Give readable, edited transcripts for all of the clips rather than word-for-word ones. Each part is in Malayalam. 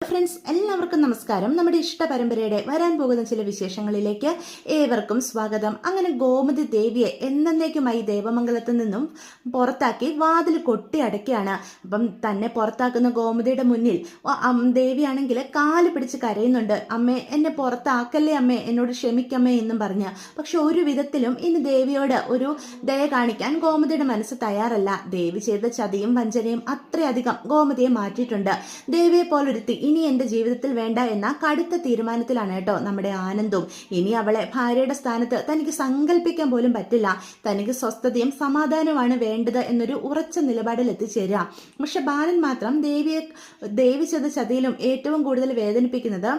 ഫ്രണ്ട്സ്, എല്ലാവർക്കും നമസ്കാരം. നമ്മുടെ ഇഷ്ട പരമ്പരയുടെ വരാൻ പോകുന്ന ചില വിശേഷങ്ങളിലേക്ക് ഏവർക്കും സ്വാഗതം. അങ്ങനെ ഗോമതി ദേവിയെ എന്നേക്കുമായി ദേവമംഗലത്ത് നിന്നും പുറത്താക്കി വാതിൽ കൊട്ടി അടയ്ക്കുകയാണ്. അപ്പം തന്നെ പുറത്താക്കുന്ന ഗോമതിയുടെ മുന്നിൽ ദേവിയാണെങ്കിൽ കാല് പിടിച്ച് കരയുന്നുണ്ട്. അമ്മേ, എന്നെ പുറത്താക്കല്ലേ അമ്മേ, എന്നോട് ക്ഷമിക്കമ്മേ എന്നും പറഞ്ഞ്. പക്ഷെ ഒരു വിധത്തിലും ഇനി ദേവിയോട് ഒരു ദയ കാണിക്കാൻ ഗോമതിയുടെ മനസ്സ് തയ്യാറല്ല. ദേവി ചെയ്ത ചതിയും വഞ്ചനയും അത്രയധികം ഗോമതിയെ മാറ്റിയിട്ടുണ്ട്. ദേവിയെ പോലൊരുത്തി ഇനി എന്റെ ജീവിതത്തിൽ വേണ്ട എന്ന കടുത്ത തീരുമാനത്തിലാണ് കേട്ടോ നമ്മുടെ ആനന്ദും. ഇനി അവളെ ഭാര്യയുടെ സ്ഥാനത്ത് തനിക്ക് സങ്കല്പിക്കാൻ പോലും പറ്റില്ല. തനിക്ക് സ്വസ്ഥതയും സമാധാനവുമാണ് വേണ്ടത് എന്നൊരു ഉറച്ച നിലപാടിൽ എത്തിച്ചേരുക. പക്ഷെ ബാലൻ മാത്രം ദേവി ചെയ്ത ചതിയിലും ഏറ്റവും കൂടുതൽ വേദനിപ്പിക്കുന്നത്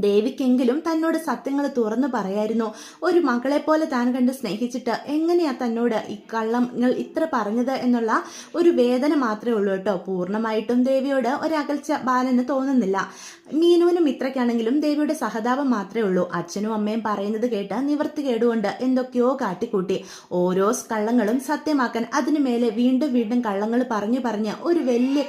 ദേവിക്കെങ്കിലും തന്നോട് സത്യങ്ങൾ തുറന്നു പറയായിരുന്നു. ഒരു മകളെ പോലെ താൻ കണ്ട് സ്നേഹിച്ചിട്ട് എങ്ങനെയാ തന്നോട് ഈ കള്ളങ്ങൾ ഇത്ര പറഞ്ഞത് എന്നുള്ള ഒരു വേദന മാത്രമേ ഉള്ളൂ കേട്ടോ. പൂർണ്ണമായിട്ടും ദേവിയോട് ഒരകൽച്ച ബാലന് തോന്നുന്നില്ല. മീനുവിനും മിത്രയ്ക്കാണെങ്കിലും ദേവിയുടെ സഹതാപം മാത്രമേ ഉള്ളൂ. അച്ഛനും അമ്മയും പറയുന്നത് കേട്ട് നിവർത്തി കേടുകൊണ്ട് എന്തൊക്കെയോ കാട്ടിക്കൂട്ടി. ഓരോ കള്ളങ്ങളും സത്യമാക്കാൻ അതിനു മേലെ വീണ്ടും വീണ്ടും കള്ളങ്ങൾ പറഞ്ഞ് ഒരു വലിയ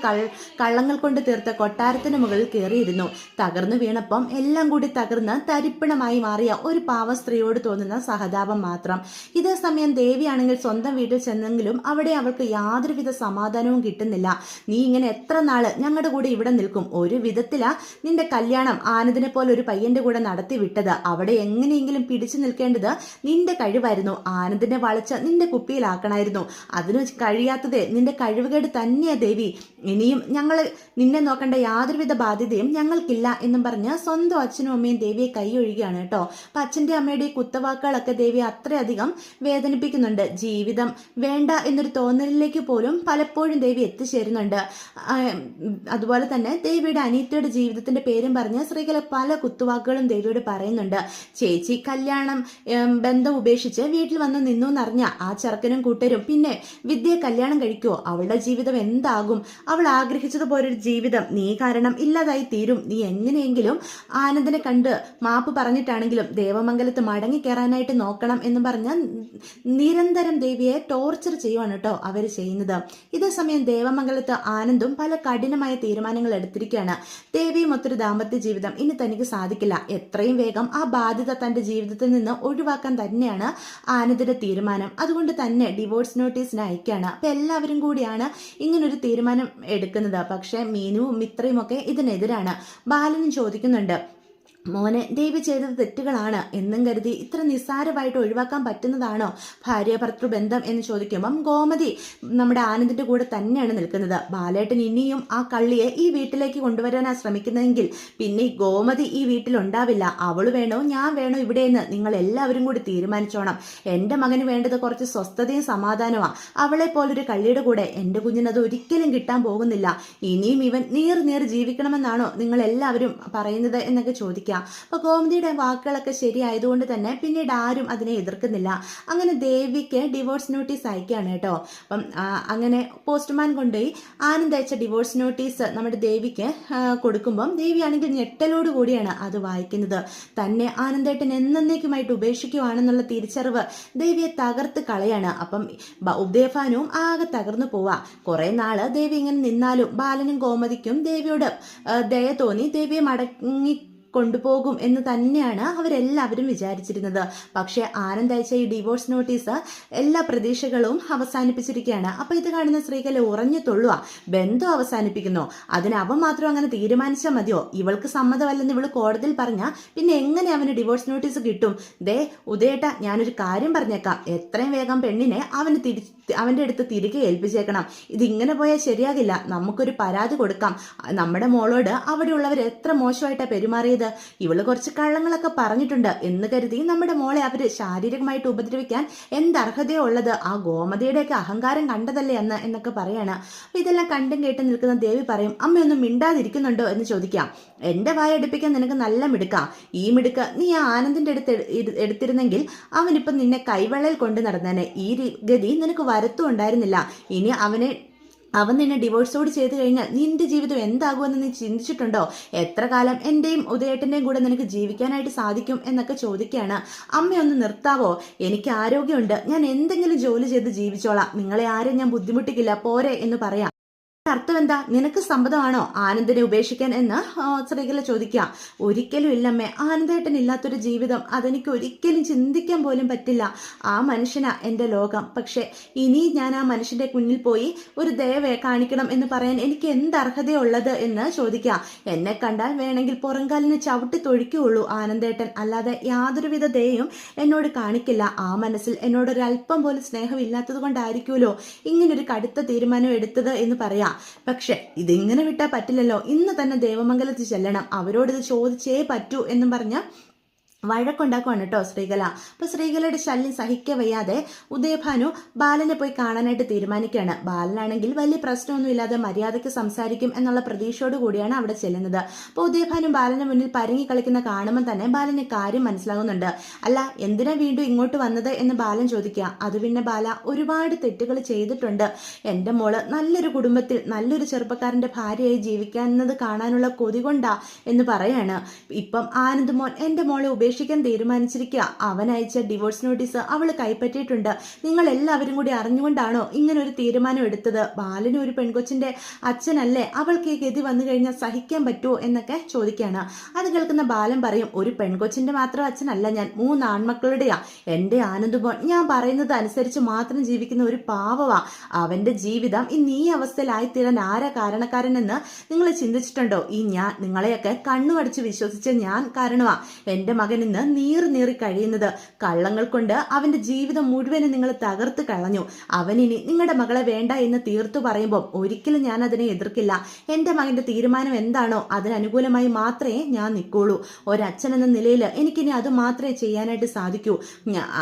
കള്ളങ്ങൾ കൊണ്ട് തീർത്ത കൊട്ടാരത്തിന് മുകളിൽ കയറിയിരുന്നു. തകർന്നു വീണപ്പം എല്ലാം കൂടി തകർന്ന് തരിപ്പണമായി മാറിയ ഒരു പാവ സ്ത്രീയോട് തോന്നുന്ന സഹതാപം മാത്രം. ഇതേ സമയം ദേവിയാണെങ്കിൽ സ്വന്തം വീട്ടിൽ ചെന്നെങ്കിലും അവിടെ അവൾക്ക് യാതൊരുവിധ സമാധാനവും കിട്ടുന്നില്ല. നീ ഇങ്ങനെ എത്ര നാള് ഞങ്ങളുടെ കൂടെ ഇവിടെ നിൽക്കും? ഒരു വിധത്തിലാ നിന്റെ കല്യാണം ആനന്ദിനെ പോലെ ഒരു പയ്യന്റെ കൂടെ നടത്തി വിട്ടത്. അവിടെ എങ്ങനെയെങ്കിലും പിടിച്ചു നിൽക്കേണ്ടത് നിന്റെ കഴിവായിരുന്നു. ആനന്ദിനെ വളച്ച് നിന്റെ കുപ്പിയിലാക്കണമായിരുന്നു. അതിന് കഴിയാത്തത് നിന്റെ കഴിവുകേട് തന്നെയാ ദേവി. ഇനിയും നിന്നെ നോക്കേണ്ട യാതൊരുവിധ ബാധ്യതയും ഞങ്ങൾക്കില്ല എന്നും പറഞ്ഞ് സ്വന്തം അച്ഛനും അമ്മയും ദേവിയെ കൈയൊഴുകയാണ് കേട്ടോ. അപ്പൊ അച്ഛന്റെ അമ്മയുടെ ഈ കുത്തവാക്കുകളൊക്കെ ദേവിയെ അത്രയധികം വേദനിപ്പിക്കുന്നുണ്ട്. ജീവിതം വേണ്ട എന്നൊരു തോന്നലിലേക്ക് പോലും പലപ്പോഴും ദേവി എത്തിച്ചേരുന്നുണ്ട്. അതുപോലെ തന്നെ ദേവിയുടെ അനിയത്തിയുടെ ജീവിതത്തിന്റെ പേരും പറഞ്ഞ് സ്ത്രീകളെ പല കുത്തുവാക്കുകളും ദേവിയോട് പറയുന്നുണ്ട്. ചേച്ചി കല്യാണം ബന്ധം ഉപേക്ഷിച്ച് വീട്ടിൽ വന്ന് നിന്നു എന്നറിഞ്ഞ ആ ചെറുക്കനും കൂട്ടരും പിന്നെ വിദ്യയെ കല്യാണം കഴിക്കുമോ? അവളുടെ ജീവിതം എന്താകും? അവൾ ആഗ്രഹിച്ചതുപോലൊരു ജീവിതം നീ കാരണം ഇല്ലാതായി തീരും. നീ എങ്ങനെയെങ്കിലും ആനന്ദിനെ കണ്ട് മാപ്പ് പറഞ്ഞിട്ടാണെങ്കിലും ദേവമംഗലത്ത് മടങ്ങി കയറാനായിട്ട് നോക്കണം എന്ന് പറഞ്ഞ് നിരന്തരം ദേവിയെ ടോർച്ചർ ചെയ്യുവാണ് കേട്ടോ അവർ ചെയ്യുന്നത്. ഇതേ സമയം ദേവമംഗലത്ത് ആനന്ദും പല കഠിനമായ തീരുമാനങ്ങൾ എടുത്തിരിക്കുകയാണ്. ദേവിയും ഒത്തൊരു ദാമ്പത്യ ജീവിതം ഇനി തനിക്ക് സാധിക്കില്ല. എത്രയും വേഗം ആ ബാധ്യത തന്റെ ജീവിതത്തിൽ നിന്ന് ഒഴിവാക്കാൻ തന്നെയാണ് ആനന്ദിന്റെ തീരുമാനം. അതുകൊണ്ട് തന്നെ ഡിവോഴ്സ് നോട്ടീസിന് അയക്കുകയാണ്. അപ്പൊ എല്ലാവരും കൂടിയാണ് ഇങ്ങനൊരു തീരുമാനം എടുക്കുന്നത്. പക്ഷെ മീനുവും മിത്രയും ഒക്കെ ഇതിനെതിരാണ്. ബാലനും ചോദിക്കുന്നുണ്ട്, മോനെ, ദേവി ചെയ്തത് തെറ്റുകളാണ് എന്നും കരുതി ഇത്ര നിസ്സാരമായിട്ട് ഒഴിവാക്കാൻ പറ്റുന്നതാണോ ഭാര്യ ഭർത്തൃ ബന്ധം എന്ന് ചോദിക്കുമ്പം ഗോമതി നമ്മുടെ ആനന്ദിന്റെ കൂടെ തന്നെയാണ് നിൽക്കുന്നത്. ബാലേട്ടൻ ഇനിയും ആ കള്ളിയെ ഈ വീട്ടിലേക്ക് കൊണ്ടുവരാനാണ് ശ്രമിക്കുന്നതെങ്കിൽ പിന്നെ ഈ ഗോമതി ഈ വീട്ടിലുണ്ടാവില്ല. അവള് വേണോ ഞാൻ വേണോ ഇവിടെയെന്ന് നിങ്ങൾ എല്ലാവരും കൂടി തീരുമാനിച്ചോണം. എന്റെ മകന് വേണ്ടത് കുറച്ച് സ്വസ്ഥതയും സമാധാനമാണ്. അവളെ പോലൊരു കള്ളിയുടെ കൂടെ എന്റെ കുഞ്ഞിനത് ഒരിക്കലും കിട്ടാൻ പോകുന്നില്ല. ഇനിയും ഇവൻ നീർ ജീവിക്കണമെന്നാണോ നിങ്ങൾ എല്ലാവരും പറയുന്നത് എന്നൊക്കെ ചോദിക്കാം. അപ്പൊ ഗോമതിയുടെ വാക്കുകളൊക്കെ ശരിയായതുകൊണ്ട് തന്നെ പിന്നീട് ആരും അതിനെ എതിർക്കുന്നില്ല. അങ്ങനെ ദേവിക്ക് ഡിവോഴ്സ് നോട്ടീസ് അയക്കുകയാണ് കേട്ടോ. അപ്പം അങ്ങനെ പോസ്റ്റ്മാൻ കൊണ്ടുപോയി ആനന്ദ് അയച്ച ഡിവോഴ്സ് നോട്ടീസ് നമ്മുടെ ദേവിക്ക് കൊടുക്കുമ്പം ദേവിയാണെങ്കിൽ ഞെട്ടലോട് കൂടിയാണ് അത് വായിക്കുന്നത്. തന്നെ ആനന്ദേട്ടൻ എന്നേക്കുമായിട്ട് ഉപേക്ഷിക്കുവാണെന്നുള്ള തിരിച്ചറിവ് ദേവിയെ തകർത്ത് കളയാണ്. അപ്പം ഉദയഭാനുവും ആകെ തകർന്നു പോവാ. കുറെ നാള് ദേവി ഇങ്ങനെ നിന്നാലും ബാലനും ഗോമതിക്കും ദേവിയോട് ദയ തോന്നി ദേവിയെ മടങ്ങി കൊണ്ടുപോകും എന്ന് തന്നെയാണ് അവരെല്ലാവരും വിചാരിച്ചിരുന്നത്. പക്ഷെ ആനന്ദ് അയച്ച ഈ ഡിവോഴ്സ് നോട്ടീസ് എല്ലാ പ്രതീക്ഷകളും അവസാനിപ്പിച്ചിരിക്കുകയാണ്. അപ്പൊ ഇത് കാണുന്ന സ്ത്രീകളെ ഉറഞ്ഞു തൊള്ളുക. ബന്ധം അവസാനിപ്പിക്കുന്നോ? അതിന് അവൻ മാത്രം അങ്ങനെ തീരുമാനിച്ചാൽ മതിയോ? ഇവൾക്ക് സമ്മതമല്ലെന്ന് ഇവള് കോടതിയിൽ പറഞ്ഞാൽ പിന്നെ എങ്ങനെ അവന് ഡിവോഴ്സ് നോട്ടീസ് കിട്ടും? ഉദയേട്ട, ഞാനൊരു കാര്യം പറഞ്ഞേക്കാം. എത്രയും വേഗം പെണ്ണിനെ അവന്റെ അടുത്ത് തിരികെ ഏൽപ്പിച്ചേക്കണം. ഇതിങ്ങനെ പോയാൽ ശരിയാകില്ല. നമുക്കൊരു പരാതി കൊടുക്കാം. നമ്മുടെ മോളോട് അവിടെയുള്ളവർ എത്ര മോശമായിട്ടാണ് പെരുമാറിയത്. ഇവള് കുറച്ച് കള്ളങ്ങളൊക്കെ പറഞ്ഞിട്ടുണ്ട് എന്ന് കരുതി നമ്മുടെ മോളെ അവര് ശാരീരികമായിട്ട് ഉപദ്രവിക്കാൻ എന്തർഹതയോ ഉള്ളത്? ആ ഗോമതിയുടെയൊക്കെ അഹങ്കാരം കണ്ടതല്ലേ അന്ന് എന്നൊക്കെ പറയാണ്. അപ്പൊ ഇതെല്ലാം കണ്ടും കേട്ട് നിൽക്കുന്ന ദേവി പറയും, അമ്മയൊന്നും മിണ്ടാതിരിക്കുന്നുണ്ടോ എന്ന് ചോദിക്കാം. എന്റെ വായടുപ്പിക്കാൻ നിനക്ക് നല്ല മിടുക്കാം. ഈ മിടുക്ക് നീ ആ ആനന്ദിന്റെ അടുത്ത് എടുത്തിരുന്നെങ്കിൽ അവനിപ്പം നിന്നെ കൈവെള്ളയിൽ കൊണ്ട് നടന്നേനെ. ഈ ഗതി നിനക്ക് വരത്തും ഉണ്ടായിരുന്നില്ല. ഇനി അവൻ നിന്നെ ഡിവോഴ്സോട് ചെയ്ത് കഴിഞ്ഞാൽ നിന്റെ ജീവിതം എന്താകുമെന്ന് നീ ചിന്തിച്ചിട്ടുണ്ടോ? എത്ര കാലം എന്റെയും ഉദയേട്ടന്റെയും കൂടെ നിനക്ക് ജീവിക്കാനായിട്ട് സാധിക്കും എന്നൊക്കെ ചോദിക്കുകയാണ്. അമ്മയൊന്ന് നിർത്താവോ? എനിക്ക് ആരോഗ്യമുണ്ട്. ഞാൻ എന്തെങ്കിലും ജോലി ചെയ്ത് ജീവിച്ചോളാം. നിങ്ങളെ ആരും ഞാൻ ബുദ്ധിമുട്ടിക്കില്ല, പോരെ എന്ന് പറയാം. അർത്ഥം എന്താ? നിനക്ക് സമ്മതമാണോ ആനന്ദിനെ ഉപേക്ഷിക്കാൻ എന്ന് ശ്രീകല ചോദിക്കുക. ഒരിക്കലും ഇല്ലമ്മേ, ആനന്ദേട്ടൻ ഇല്ലാത്തൊരു ജീവിതം അതെനിക്ക് ഒരിക്കലും ചിന്തിക്കാൻ പോലും പറ്റില്ല. ആ മനുഷ്യനാ എൻ്റെ ലോകം. പക്ഷെ ഇനി ഞാൻ ആ മനുഷ്യന്റെ മുന്നിൽ പോയി ഒരു ദയ കാണിക്കണം എന്ന് പറയാൻ എനിക്ക് എന്ത് അർഹതയുള്ളത് എന്ന് ചോദിക്കുക. എന്നെ കണ്ടാൽ വേണമെങ്കിൽ പുറംകാലിന് ചവിട്ടി തൊഴിക്കുകയുള്ളൂ ആനന്ദേട്ടൻ, അല്ലാതെ യാതൊരുവിധ ദയയും എന്നോട് കാണിക്കില്ല. ആ മനസ്സിൽ എന്നോടൊരല്പം പോലും സ്നേഹമില്ലാത്തത് കൊണ്ടായിരിക്കുമല്ലോ ഇങ്ങനൊരു കടുത്ത തീരുമാനം എടുത്തത് എന്ന് പറയാം. പക്ഷെ ഇതിങ്ങനെ വിട്ടാൽ പറ്റില്ലല്ലോ, ഇന്ന് തന്നെ ദേവമംഗലത്തിൽ ചെല്ലണം, അവരോട് ഇത് ചോദിച്ചേ പറ്റൂ എന്നും പറഞ്ഞ വഴക്കുണ്ടാക്കുവാണ് കേട്ടോ ശ്രീകല. അപ്പൊ ശ്രീകലയുടെ ശല്യം സഹിക്ക വയ്യാതെ ഉദയഭാനു ബാലനെ പോയി കാണാനായിട്ട് തീരുമാനിക്കുകയാണ്. ബാലനാണെങ്കിൽ വലിയ പ്രശ്നമൊന്നുമില്ലാതെ മര്യാദയ്ക്ക് സംസാരിക്കും എന്നുള്ള പ്രതീക്ഷയോട് കൂടിയാണ് അവിടെ ചെല്ലുന്നത്. അപ്പോൾ ഉദയഭാനു ബാലന് മുന്നിൽ പരങ്ങി കളിക്കുന്ന കാണുമ്പോൾ തന്നെ ബാലന് കാര്യം മനസ്സിലാകുന്നുണ്ട്. അല്ല, എന്തിനാ വീണ്ടും ഇങ്ങോട്ട് വന്നത് എന്ന് ബാലൻ ചോദിക്കുക. അത് പിന്നെ ബാല, ഒരുപാട് തെറ്റുകൾ ചെയ്തിട്ടുണ്ട്. എൻ്റെ മോള് നല്ലൊരു കുടുംബത്തിൽ നല്ലൊരു ചെറുപ്പക്കാരന്റെ ഭാര്യയായി ജീവിക്കുന്നത് കാണാനുള്ള കൊതി കൊണ്ടാ എന്ന് പറയാണ്. ഇപ്പം ആനന്ദ് മോൻ എൻ്റെ മോളെ ഉപേക്ഷിക്കാൻ തീരുമാനിച്ചിരിക്കുക. അവൻ അയച്ച ഡിവോഴ്സ് നോട്ടീസ് അവള് കൈപ്പറ്റിയിട്ടുണ്ട്. നിങ്ങൾ എല്ലാവരും കൂടി അറിഞ്ഞുകൊണ്ടാണോ ഇങ്ങനെ ഒരു തീരുമാനം എടുത്തത്? ബാലന് ഒരു പെൺകൊച്ചിന്റെ അച്ഛനല്ലേ, അവൾക്ക് ഈ ഗതി വന്നു കഴിഞ്ഞാൽ സഹിക്കാൻ പറ്റുമോ എന്നൊക്കെ ചോദിക്കുകയാണ്. അത് കേൾക്കുന്ന ബാലൻ പറയും, ഒരു പെൺകൊച്ചിന്റെ മാത്രം അച്ഛനല്ല ഞാൻ, 3 ആൺമക്കളുടെയാ. എൻ്റെ ആനന്ദമോൻ ഞാൻ പറയുന്നത് അനുസരിച്ച് മാത്രം ജീവിക്കുന്ന ഒരു പാവവാ. അവന്റെ ജീവിതം ഇന്ന് ഈ അവസ്ഥയിലായിത്തീരാൻ ആരാ കാരണക്കാരനെന്ന് നിങ്ങൾ ചിന്തിച്ചിട്ടുണ്ടോ? ഈ ഞാൻ നിങ്ങളെയൊക്കെ കണ്ണുകടിച്ച് വിശ്വസിച്ച ഞാൻ കാരണമാ എൻ്റെ മകൻ ഇന്ന് നീറി കഴിയുന്നത്. കള്ളങ്ങൾ കൊണ്ട് അവന്റെ ജീവിതം മുഴുവനും നിങ്ങൾ തകർത്ത് കളഞ്ഞു. അവനിനി നിങ്ങളുടെ മകളെ വേണ്ട എന്ന് തീർത്തു പറയുമ്പോൾ ഒരിക്കലും ഞാൻ അതിനെ എതിർക്കില്ല. എൻ്റെ മകന്റെ തീരുമാനം എന്താണോ അതിനനുകൂലമായി മാത്രമേ ഞാൻ നിൽക്കുള്ളൂ. ഒരച്ഛൻ എന്ന നിലയിൽ എനിക്കിനി അത് മാത്രമേ ചെയ്യാനായിട്ട് സാധിക്കൂ.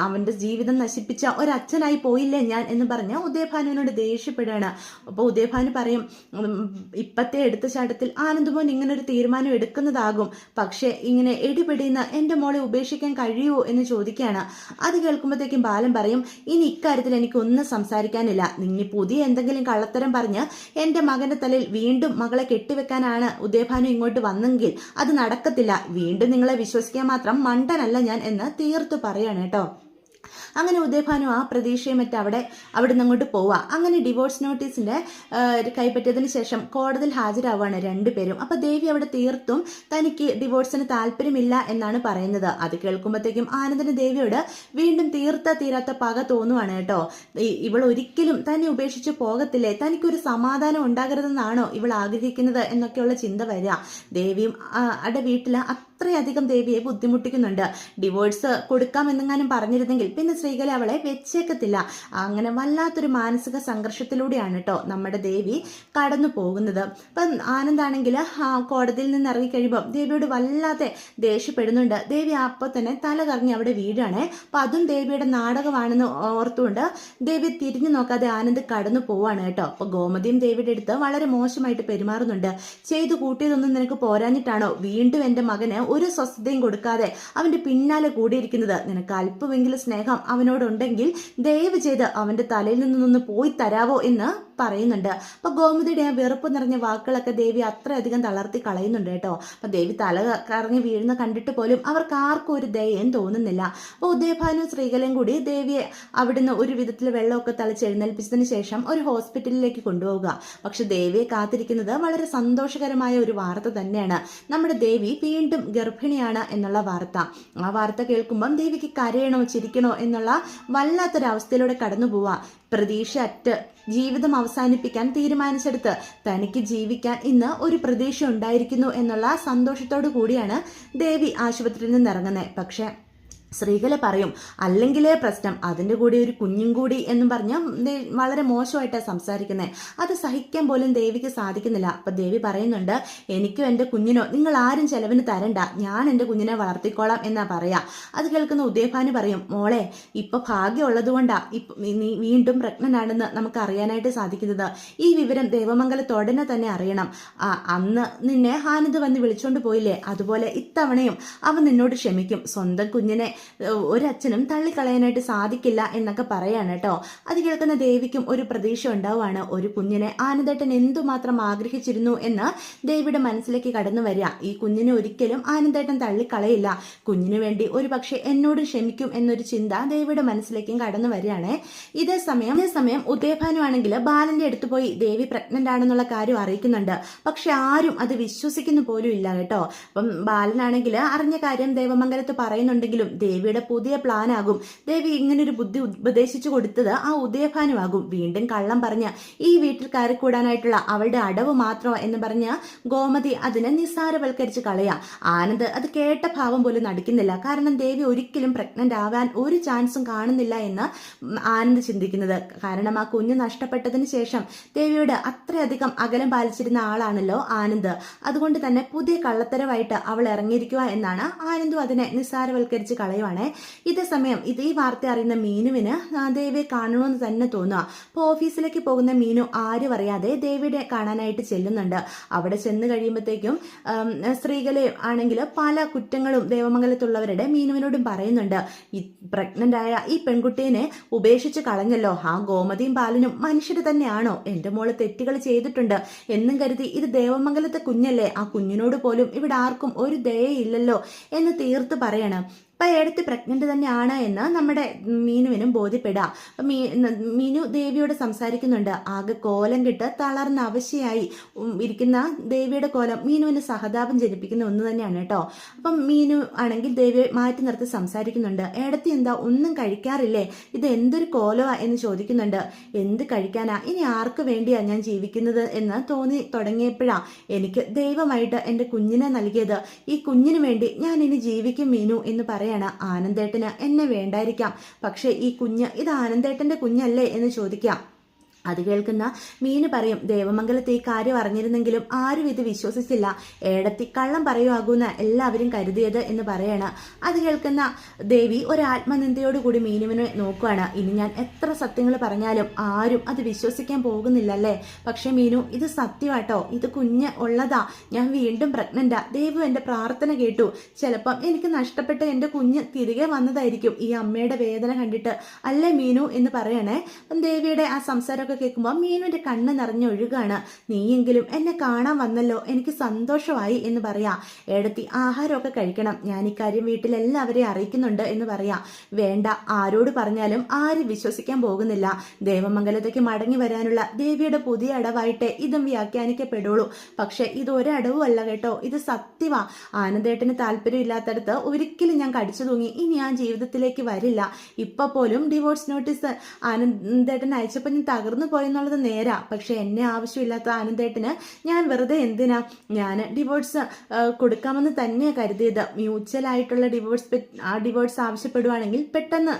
അവന്റെ ജീവിതം നശിപ്പിച്ച ഒരച്ഛനായി പോയില്ലേ ഞാൻ എന്ന് പറഞ്ഞ് ഉദയഭാനുവിനോട് ദേഷ്യപ്പെടുകയാണ്. അപ്പോൾ ഉദയഭാനു പറയും, ഇപ്പത്തെ എടുത്തുചാട്ടത്തിൽ ആനന്ദമോൻ ഇങ്ങനൊരു തീരുമാനം എടുക്കുന്നതാകും. പക്ഷേ ഇങ്ങനെ എടിപിടിയുന്ന എൻ്റെ മോളെ ഉപേക്ഷിക്കാൻ കഴിയുമോ എന്ന് ചോദിക്കുകയാണ്. അത് കേൾക്കുമ്പോഴത്തേക്കും ബാലൻ പറയും, ഇനി ഇക്കാര്യത്തിൽ എനിക്കൊന്നും സംസാരിക്കാനില്ല. നിങ്ങൾ പുതിയ എന്തെങ്കിലും കള്ളത്തരം പറഞ്ഞ് എൻ്റെ മകന്റെ തലയിൽ വീണ്ടും മകളെ കെട്ടിവെക്കാനാണ് ഉദയഭാനു ഇങ്ങോട്ട് വന്നെങ്കിൽ അത് നടക്കത്തില്ല. വീണ്ടും നിങ്ങളെ വിശ്വസിക്കാൻ മാത്രം മണ്ടനല്ല ഞാൻ എന്ന് തീർത്തു പറയാണ് കേട്ടോ. അങ്ങനെ ഉദയഭാനു ആ പ്രതീക്ഷയും മറ്റും അവിടെ നിന്ന് അങ്ങോട്ട് പോവുക. അങ്ങനെ ഡിവോഴ്സ് നോട്ടീസിന്റെ കൈപ്പറ്റിയതിന് ശേഷം കോടതിയിൽ ഹാജരാവുകയാണ് രണ്ടുപേരും. അപ്പൊ ദേവി അവിടെ തീർത്തും തനിക്ക് ഡിവോഴ്സിന് താല്പര്യമില്ല എന്നാണ് പറയുന്നത്. അത് കേൾക്കുമ്പോഴത്തേക്കും ആനന്ദന് ദേവിയോട് വീണ്ടും തീരാത്ത പക തോന്നുവാണ് കേട്ടോ. ഇവൾ ഒരിക്കലും തന്നെ ഉപേക്ഷിച്ച് പോകത്തില്ലേ, തനിക്കൊരു സമാധാനം ഉണ്ടാകരുതെന്നാണോ ഇവൾ ആഗ്രഹിക്കുന്നത് എന്നൊക്കെയുള്ള ചിന്ത വരിക. ദേവിയും അവിടെ വീട്ടില് അത്രയധികം ദേവിയെ ബുദ്ധിമുട്ടിക്കുന്നുണ്ട്. ഡിവോഴ്സ് കൊടുക്കാമെന്നെങ്ങാനും പറഞ്ഞിരുന്നെങ്കിൽ പിന്നെ ശ്രീകല അവളെ വെച്ചേക്കത്തില്ല. അങ്ങനെ വല്ലാത്തൊരു മാനസിക സംഘർഷത്തിലൂടെയാണ് കേട്ടോ നമ്മുടെ ദേവി കടന്നു പോകുന്നത്. അപ്പം ആനന്ദാണെങ്കിൽ കോടതിയിൽ നിന്ന് ഇറങ്ങിക്കഴിയുമ്പോൾ ദേവിയോട് വല്ലാതെ ദേഷ്യപ്പെടുന്നുണ്ട്. ദേവി അപ്പോൾ തന്നെ തല കറങ്ങി അവിടെ വീഴാണ്. അപ്പം അതും ദേവിയുടെ നാടകമാണെന്ന് ഓർത്തുകൊണ്ട് ദേവി തിരിഞ്ഞു നോക്കാതെ ആനന്ദ് കടന്നു പോവാണ് കേട്ടോ. അപ്പൊ ഗോമതിയും ദേവിയുടെ അടുത്ത് വളരെ മോശമായിട്ട് പെരുമാറുന്നുണ്ട്. ചെയ്തു കൂട്ടിയതൊന്നും നിനക്ക് പോരാഞ്ഞിട്ടാണോ വീണ്ടും എൻ്റെ മകന് ഒരു സ്വസ്ഥതയും കൊടുക്കാതെ അവന്റെ പിന്നാലെ കൂടിയിരിക്കുന്നത്? നിനക്ക് അല്പമെങ്കിലും സ്നേഹം അവനോടുണ്ടെങ്കിൽ ദയവ് ചെയ്ത് അവന്റെ തലയിൽ നിന്നൊന്ന് പോയി തരാവോ എന്ന് പറയുന്നുണ്ട്. അപ്പൊ ഗോമതിയുടെ ആ വെറുപ്പ് നിറഞ്ഞ വാക്കുകളൊക്കെ ദേവി അത്രയധികം തളർത്തി കളയുന്നുണ്ട് കേട്ടോ. അപ്പൊ ദേവി തല കറങ്ങി വീഴുന്ന കണ്ടിട്ട് പോലും അവർക്ക് ആർക്കും ഒരു ദയം തോന്നുന്നില്ല. അപ്പൊ ഉദയഭാനു ശ്രീകലയും കൂടി ദേവിയെ അവിടുന്ന് ഒരു വിധത്തിൽ വെള്ളമൊക്കെ തളിച്ച് എഴുന്നേൽപ്പിച്ചതിന് ശേഷം ഒരു ഹോസ്പിറ്റലിലേക്ക് കൊണ്ടുപോവുക. പക്ഷെ ദേവിയെ കാത്തിരിക്കുന്നത് വളരെ സന്തോഷകരമായ ഒരു വാർത്ത തന്നെയാണ്. നമ്മുടെ ദേവി വീണ്ടും ഗർഭിണിയാണ് എന്നുള്ള വാർത്ത. ആ വാർത്ത കേൾക്കുമ്പം ദേവിക്ക് കരയണോ ചിരിക്കണോ എന്നുള്ള വല്ലാത്തൊരവസ്ഥയിലൂടെ കടന്നു പോവാ. പ്രതീക്ഷ അറ്റ് ജീവിതം അവസാനിപ്പിക്കാൻ തീരുമാനിച്ചെടുത്ത് തനിക്ക് ജീവിക്കാൻ ഇന്ന് ഒരു പ്രതീക്ഷ ഉണ്ടായിരിക്കുന്നു എന്നുള്ള സന്തോഷത്തോടു കൂടിയാണ് ദേവി ആശുപത്രിയിൽ നിന്ന് ഇറങ്ങുന്നത്. പക്ഷെ ശ്രീകല പറയും, അല്ലെങ്കിലേ പ്രശ്നം, അതിൻ്റെ കൂടെ ഒരു കുഞ്ഞും കൂടി എന്നും പറഞ്ഞ് വളരെ മോശമായിട്ടാണ് സംസാരിക്കുന്നത്. അത് സഹിക്കാൻ പോലും ദേവിക്ക് സാധിക്കുന്നില്ല. അപ്പം ദേവി പറയുന്നുണ്ട്, എനിക്കും എൻ്റെ കുഞ്ഞിനോ നിങ്ങൾ ആരും ചെലവിന് തരണ്ട, ഞാൻ എൻ്റെ കുഞ്ഞിനെ വളർത്തിക്കോളാം എന്നാ പറയാ. അത് കേൾക്കുന്ന ഉദയഭാനു പറയും, മോളെ ഇപ്പൊ ഭാഗ്യമുള്ളത് കൊണ്ടാ നീ വീണ്ടും പ്രഗ്നൻ്റാണെന്ന് നമുക്ക് അറിയാനായിട്ട് സാധിക്കുന്നത്. ഈ വിവരം ദേവമംഗലത്തോടനെ തന്നെ അറിയണം. അന്ന് നിന്നെ ആനന്ദ് വന്ന് വിളിച്ചോണ്ട് പോയില്ലേ, അതുപോലെ ഇത്തവണയും അവൻ നിന്നോട് ക്ഷമിക്കും. സ്വന്തം കുഞ്ഞിനെ ഒരച്ഛനും തള്ളിക്കളയാനായിട്ട് സാധിക്കില്ല എന്നൊക്കെ പറയാണ് കേട്ടോ. അത് കേൾക്കുന്ന ദേവിക്കും ഒരു പ്രതീക്ഷ ഉണ്ടാവുകയാണ്. ഒരു കുഞ്ഞിനെ ആനന്ദേട്ടൻ എന്തുമാത്രം ആഗ്രഹിച്ചിരുന്നു എന്ന് ദേവിയുടെ മനസ്സിലേക്ക് കടന്നു വരിക. ഈ കുഞ്ഞിനെ ഒരിക്കലും ആനന്ദേട്ടൻ തള്ളിക്കളയില്ല, കുഞ്ഞിനു വേണ്ടി ഒരു പക്ഷെ എന്നോട് ക്ഷമിക്കും എന്നൊരു ചിന്ത ദേവിയുടെ മനസ്സിലേക്കും കടന്നു വരികയാണ്. ഇതേ സമയം ഉദയഭാനു ആണെങ്കിൽ ബാലന്റെ അടുത്ത് പോയി ദേവി പ്രഗ്നന്റ് ആണെന്നുള്ള കാര്യം അറിയിക്കുന്നുണ്ട്. പക്ഷെ ആരും അത് വിശ്വസിക്കുന്നു പോലും ഇല്ല കേട്ടോ. അപ്പം ബാലനാണെങ്കിൽ അറിഞ്ഞ കാര്യം ദേവമംഗലത്ത് പറയുന്നുണ്ടെങ്കിലും ദേവിയുടെ പുതിയ പ്ലാൻ ആകും. ദേവി ഇങ്ങനൊരു ബുദ്ധി ഉപദേശിച്ചു കൊടുത്തത് ആ ഉദയഭാനു ആകും. വീണ്ടും കള്ളം പറഞ്ഞ് ഈ വീട്ടിൽ കയറിക്കൂടാനായിട്ടുള്ള അവളുടെ അടവ് മാത്രമോ എന്ന് പറഞ്ഞ് ഗോമതി അതിനെ നിസ്സാരവൽക്കരിച്ച് കളയാ. ആനന്ദ് അത് കേട്ട ഭാവം പോലും നടിക്കുന്നില്ല. കാരണം ദേവി ഒരിക്കലും പ്രഗ്നന്റ് ആവാൻ ഒരു ചാൻസും കാണുന്നില്ല എന്ന് ആനന്ദ് ചിന്തിക്കുന്നത്. കാരണം ആ കുഞ്ഞ് നഷ്ടപ്പെട്ടതിന് ശേഷം ദേവിയോട് അത്രയധികം അകലം പാലിച്ചിരുന്ന ആളാണല്ലോ ആനന്ദ്. അതുകൊണ്ട് തന്നെ പുതിയ കള്ളത്തരമായിട്ട് അവൾ ഇറങ്ങിയിരിക്കുക എന്നാണ് ആനന്ദും അതിനെ നിസ്സാരവൽക്കരിച്ച് കളയുവാണ്. ഇതേ സമയം ഈ വാർത്ത അറിയുന്ന മീനുവിന് ദേവിയെ കാണണമെന്ന് തന്നെ തോന്നുക. അപ്പോൾ ഓഫീസിലേക്ക് പോകുന്ന മീനു ആരും അറിയാതെ ദേവിയുടെ കാണാനായിട്ട് ചെല്ലുന്നുണ്ട്. അവിടെ ചെന്ന് കഴിയുമ്പോഴത്തേക്കും സ്ത്രീകളെ ആണെങ്കിൽ പല കുറ്റങ്ങളും ദേവമംഗലത്തുള്ളവരുടെ മീനുവിനോടും പറയുന്നുണ്ട്. ഈ പ്രഗ്നന്റ് ആയ ഈ പെൺകുട്ടീനെ ഉപേക്ഷിച്ച് കളഞ്ഞല്ലോ, ആ ഗോമതിയും ബാലനും മനുഷ്യര് തന്നെയാണോ? എന്റെ മോള് തെറ്റുകൾ ചെയ്തിട്ടുണ്ട് എന്നും കരുതി ഇത് ദേവമംഗലത്തെ കുഞ്ഞല്ലേ, ആ കുഞ്ഞിനോട് പോലും ഇവിടെ ആർക്കും ഒരു ദയയില്ലല്ലോ എന്ന് തീർത്ത് പറയണം. അപ്പം ഏടത്തി പ്രഗ്നന്റ് തന്നെയാണ് എന്ന് നമ്മുടെ മീനുവിനും ബോധ്യപ്പെടാം. മീനു ദേവിയോട് സംസാരിക്കുന്നുണ്ട്. ആകെ കോലം കിട്ട് തളർന്ന അവശയായി ഇരിക്കുന്ന ദേവിയുടെ കോലം മീനുവിന് സഹതാപം ജനിപ്പിക്കുന്ന ഒന്ന് തന്നെയാണ് കേട്ടോ. അപ്പം മീനു ആണെങ്കിൽ ദേവിയെ മാറ്റി നിർത്തി സംസാരിക്കുന്നുണ്ട്. ഏടത്തി എന്താ ഒന്നും കഴിക്കാറില്ലേ, ഇത് എന്തൊരു കോലമാ എന്ന് ചോദിക്കുന്നുണ്ട്. എന്ത് കഴിക്കാനാ, ഇനി ആർക്ക് വേണ്ടിയാ ഞാൻ ജീവിക്കുന്നത് എന്ന് തോന്നി തുടങ്ങിയപ്പോഴാ എനിക്ക് ദൈവമായിട്ട് എൻ്റെ കുഞ്ഞിനെ നൽകിയത്. ഈ കുഞ്ഞിന് വേണ്ടി ഞാൻ ഇനി ജീവിക്കും മീനു എന്ന് പറയാം. ആനന്ദേട്ടന് എന്നെ വേണ്ടായിരിക്കാം, പക്ഷെ ഈ കുഞ്ഞ് ഇത് ആനന്ദേട്ടന്റെ കുഞ്ഞല്ലേ എന്ന് ചോദിക്കാം. അത് കേൾക്കുന്ന മീന് പറയും, ദേവമംഗലത്തെ ഈ കാര്യം അറിഞ്ഞിരുന്നെങ്കിലും ആരും ഇത് വിശ്വസിച്ചില്ല, ഏടത്തി കള്ളം പറയുമാകുന്ന എല്ലാവരും കരുതിയത് എന്ന് പറയാണ്. അത് കേൾക്കുന്ന ദേവി ഒരു ആത്മനിന്ദയോടുകൂടി മീനുവിനെ നോക്കുകയാണ്. ഇനി ഞാൻ എത്ര സത്യങ്ങൾ പറഞ്ഞാലും ആരും അത് വിശ്വസിക്കാൻ പോകുന്നില്ലല്ലേ. പക്ഷെ മീനു ഇത് സത്യമാട്ടോ, ഇത് കുഞ്ഞ് ഉള്ളതാ, ഞാൻ വീണ്ടും പ്രഗ്നന്റാ, ദേവു എൻ്റെ പ്രാർത്ഥന കേട്ടു, ചിലപ്പം എനിക്ക് നഷ്ടപ്പെട്ട എൻ്റെ കുഞ്ഞ് തിരികെ വന്നതായിരിക്കും ഈ അമ്മയുടെ വേദന കണ്ടിട്ട് അല്ലേ മീനു എന്ന് പറയണേ. ദേവിയുടെ ആ സംസാരം കേൾക്കുമ്പോൾ മീനുവിന്റെ കണ്ണ് നിറഞ്ഞൊഴുകാണ്. നീയെങ്കിലും എന്നെ കാണാൻ വന്നല്ലോ, എനിക്ക് സന്തോഷമായി എന്ന് പറയാ. ഏടത്തി ആഹാരമൊക്കെ കഴിക്കണം, ഞാൻ ഇക്കാര്യം വീട്ടിൽ എല്ലാവരെയും അറിയിക്കുന്നുണ്ട് എന്ന് പറയാ. വേണ്ട, ആരോട് പറഞ്ഞാലും ആരും വിശ്വസിക്കാൻ പോകുന്നില്ല. ദേവമംഗലത്തേക്ക് മടങ്ങി വരാനുള്ള ദേവിയുടെ പുതിയ അടവായിട്ടേ ഇതും വ്യാഖ്യാനിക്കപ്പെടുള്ളൂ. പക്ഷെ ഇത് ഒരടവും അല്ല കേട്ടോ, ഇത് സത്യമാ. ആനന്ദേട്ടന് താല്പര്യം ഇല്ലാത്തടത്ത് ഒരിക്കലും ഞാൻ കടിച്ചു തൂങ്ങി ഇനി ഞാൻ ജീവിതത്തിലേക്ക് വരില്ല. ഇപ്പൊ പോലും ഡിവോഴ്സ് നോട്ടീസ് ആനന്ദേട്ടൻ അയച്ചപ്പോൾ ഞാൻ തകർന്നു പോയെന്നുള്ളത് നേരാ. പക്ഷെ എന്നെ ആവശ്യമില്ലാത്ത ആനന്ദേട്ടന് ഞാൻ വെറുതെ എന്തിനാ, ഞാൻ ഡിവോഴ്സ് കൊടുക്കാമെന്ന് തന്നെയാണ് കരുതിയത്. മ്യൂച്വൽ ആയിട്ടുള്ള ഡിവോഴ്സ് ആവശ്യപ്പെടുവാണെങ്കിൽ പെട്ടെന്ന്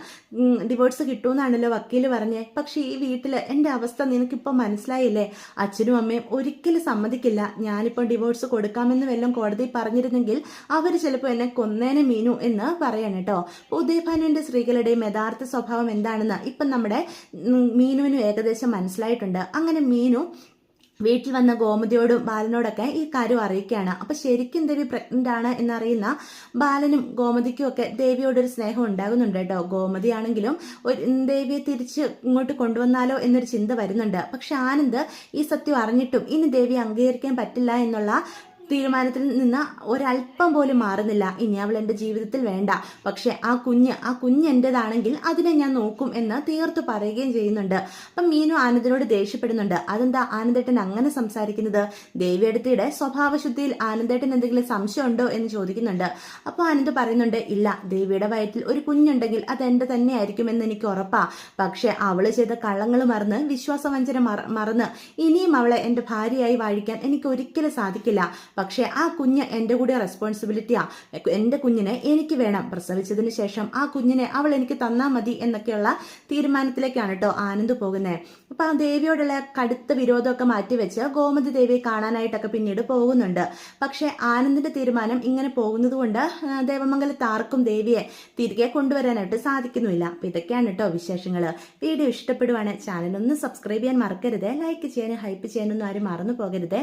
ഡിവോഴ്സ് കിട്ടുമെന്നാണല്ലോ വക്കീല് പറഞ്ഞേ. പക്ഷെ ഈ വീട്ടില് എൻ്റെ അവസ്ഥ നിനക്കിപ്പോൾ മനസ്സിലായില്ലേ, അച്ഛനും അമ്മയും ഒരിക്കലും സമ്മതിക്കില്ല. ഞാനിപ്പോൾ ഡിവോഴ്സ് കൊടുക്കാമെന്ന് വല്ലതും കോടതി പറഞ്ഞിരുന്നെങ്കിൽ അവർ ചിലപ്പോൾ എന്നെ കൊന്നേനെ മീനു എന്ന് പറയാണ് കേട്ടോ. ഉദയഭാനുവിന്റെ സ്ത്രീകളുടെയും യഥാർത്ഥ സ്വഭാവം എന്താണെന്ന് ഇപ്പം നമ്മുടെ മീനുവിനും ഏകദേശം മനസ്സിലായിട്ടുണ്ട്. അങ്ങനെ മീനു വീട്ടിൽ വന്ന ഗോമതിയോടും ബാലനോടൊക്കെ ഈ കാര്യം അറിയിക്കുകയാണ്. അപ്പൊ ശരിക്കും ദേവി പ്രഗ്നന്റ് ആണ് എന്നറിയുന്ന ബാലനും ഗോമതിക്കും ഒക്കെ ദേവിയോടൊരു സ്നേഹം ഉണ്ടാകുന്നുണ്ട് കേട്ടോ. ഗോമതി ആണെങ്കിലും ദേവിയെ തിരിച്ച് ഇങ്ങോട്ട് കൊണ്ടുവന്നാലോ എന്നൊരു ചിന്ത വരുന്നുണ്ട്. പക്ഷെ ആനന്ദ് ഈ സത്യം അറിഞ്ഞിട്ടും ഇനി ദേവിയെ അംഗീകരിക്കാൻ പറ്റില്ല എന്നുള്ള തീരുമാനത്തിൽ നിന്ന് ഒരല്പം പോലും മാറുന്നില്ല. ഇനി അവൾ എൻ്റെ ജീവിതത്തിൽ വേണ്ട, പക്ഷെ ആ കുഞ്ഞ് എൻ്റെതാണെങ്കിൽ അതിനെ ഞാൻ നോക്കും എന്ന് തീർത്തു പറയുകയും ചെയ്യുന്നുണ്ട്. അപ്പം മീനു ആനന്ദിനോട് ദേഷ്യപ്പെടുന്നുണ്ട്. അതെന്താ ആനന്ദേട്ടൻ അങ്ങനെ സംസാരിക്കുന്നത്, ദേവിയെടുത്തിയുടെ സ്വഭാവശുദ്ധിയിൽ ആനന്ദേട്ടൻ എന്തെങ്കിലും സംശയം ഉണ്ടോ എന്ന് ചോദിക്കുന്നുണ്ട്. അപ്പോൾ ആനന്ദ് പറയുന്നുണ്ട്, ഇല്ല, ദേവിയുടെ വയറ്റിൽ ഒരു കുഞ്ഞുണ്ടെങ്കിൽ അത് എൻ്റെ തന്നെ ആയിരിക്കുമെന്ന് എനിക്ക് ഉറപ്പാ. പക്ഷെ അവള് ചെയ്ത കള്ളങ്ങൾ മറന്ന് വിശ്വാസവഞ്ചന മറന്ന് ഇനിയും അവളെ എൻ്റെ ഭാര്യയായി വാഴിക്കാൻ എനിക്ക് ഒരിക്കലും സാധിക്കില്ല. പക്ഷെ ആ കുഞ്ഞ് എൻ്റെ കൂടെ റെസ്പോൺസിബിലിറ്റിയാ, എൻ്റെ കുഞ്ഞിനെ എനിക്ക് വേണം, പ്രസവിച്ചതിന് ശേഷം ആ കുഞ്ഞിനെ അവൾ എനിക്ക് തന്നാൽ മതി എന്നൊക്കെയുള്ള തീരുമാനത്തിലേക്കാണ് കേട്ടോ ആനന്ദ് പോകുന്നത്. അപ്പൊ ആ ദേവിയോടുള്ള കടുത്ത വിരോധമൊക്കെ മാറ്റിവെച്ച് ഗോമതി ദേവിയെ കാണാനായിട്ടൊക്കെ പിന്നീട് പോകുന്നുണ്ട്. പക്ഷെ ആനന്ദിന്റെ തീരുമാനം ഇങ്ങനെ പോകുന്നത് കൊണ്ട് ദേവമംഗലത്ത് ആർക്കും ദേവിയെ തിരികെ കൊണ്ടുവരാനായിട്ട് സാധിക്കുന്നില്ല. അപ്പൊ ഇതൊക്കെയാണ് കേട്ടോ വിശേഷങ്ങൾ. വീഡിയോ ഇഷ്ടപ്പെടുവാണെങ്കിൽ ചാനൽ ഒന്ന് സബ്സ്ക്രൈബ് ചെയ്യാൻ മറക്കരുത്, ലൈക്ക് ചെയ്യാനും ഹൈപ്പ് ചെയ്യാനൊന്നും ആരും മറന്നു പോകരുത്.